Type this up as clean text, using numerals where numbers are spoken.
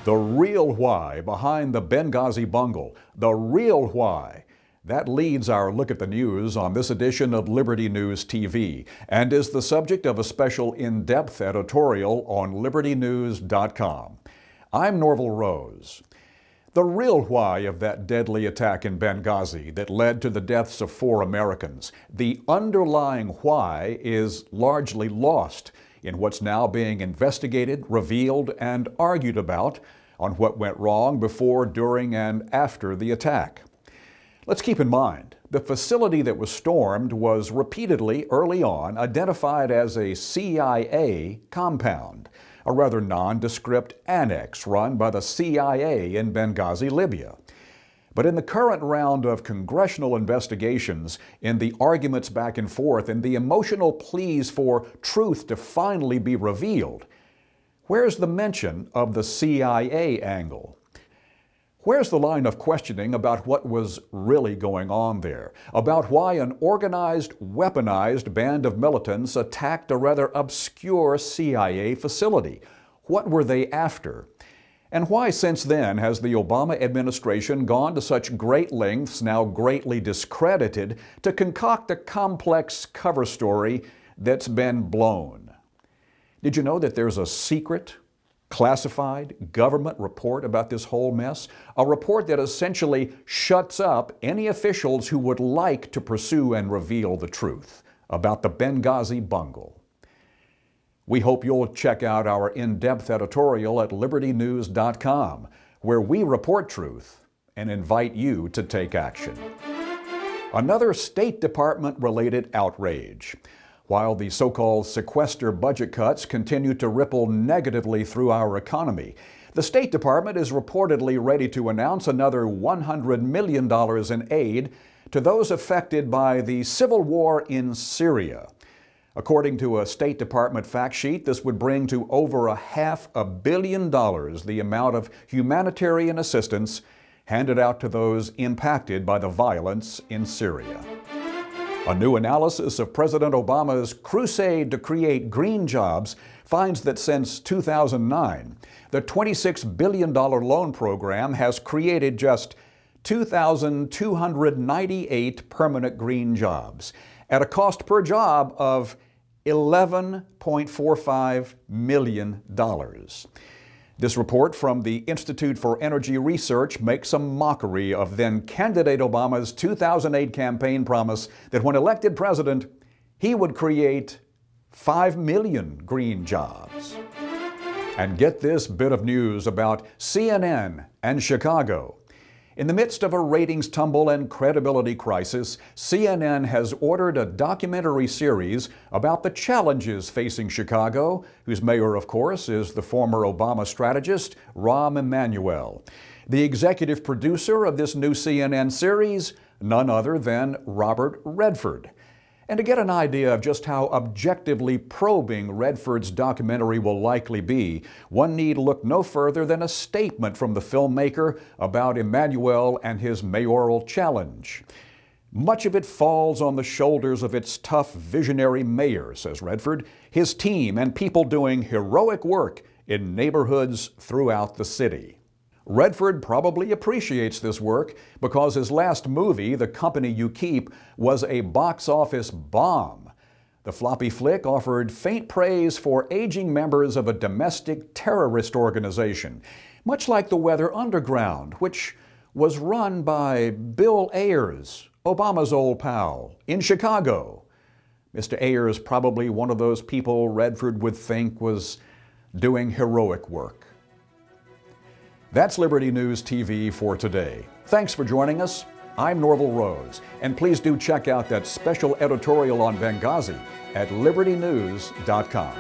The real why behind the Benghazi bungle. The real why. That leads our look at the news on this edition of Liberty News TV and is the subject of a special in-depth editorial on LibertyNEWS.com. I'm Norvell Rose. The real why of that deadly attack in Benghazi that led to the deaths of 4 Americans, the underlying why is largely lost in what's now being investigated, revealed, and argued about on what went wrong before, during, and after the attack. Let's keep in mind, the facility that was stormed was repeatedly, early on, identified as a CIA compound, a rather nondescript annex run by the CIA in Benghazi, Libya. But in the current round of congressional investigations, in the arguments back and forth, in the emotional pleas for truth to finally be revealed, where's the mention of the CIA angle? Where's the line of questioning about what was really going on there? About why an organized, weaponized band of militants attacked a rather obscure CIA facility? What were they after? And why, since then, has the Obama administration gone to such great lengths, now greatly discredited, to concoct a complex cover story that's been blown? Did you know that there's a secret, classified government report about this whole mess? A report that essentially shuts up any officials who would like to pursue and reveal the truth about the Benghazi bungle. We hope you'll check out our in-depth editorial at LibertyNEWS.com, where we report truth and invite you to take action. Another State Department-related outrage. While the so-called sequester budget cuts continue to ripple negatively through our economy, the State Department is reportedly ready to announce another $100 million in aid to those affected by the civil war in Syria. According to a State Department fact sheet, this would bring to over $500 million the amount of humanitarian assistance handed out to those impacted by the violence in Syria. A new analysis of President Obama's crusade to create green jobs finds that since 2009, the $26 billion loan program has created just 2,298 permanent green jobs at a cost per job of $11.45 million. This report from the Institute for Energy Research makes a mockery of then-candidate Obama's 2008 campaign promise that when elected president, he would create 5 million green jobs. And get this bit of news about CNN and Chicago. In the midst of a ratings tumble and credibility crisis, CNN has ordered a documentary series about the challenges facing Chicago, whose mayor, of course, is the former Obama strategist, Rahm Emanuel. The executive producer of this new CNN series, none other than Robert Redford. And to get an idea of just how objectively probing Redford's documentary will likely be, one need look no further than a statement from the filmmaker about Emanuel and his mayoral challenge. Much of it falls on the shoulders of its tough, visionary mayor, says Redford, his team and people doing heroic work in neighborhoods throughout the city. Redford probably appreciates this work because his last movie, The Company You Keep, was a box office bomb. The floppy flick offered faint praise for aging members of a domestic terrorist organization, much like the Weather Underground, which was run by Bill Ayers, Obama's old pal, in Chicago. Mr. Ayers probably one of those people Redford would think was doing heroic work. That's Liberty News TV for today. Thanks for joining us. I'm Norvell Rose, and please do check out that special editorial on Benghazi at LibertyNEWS.com.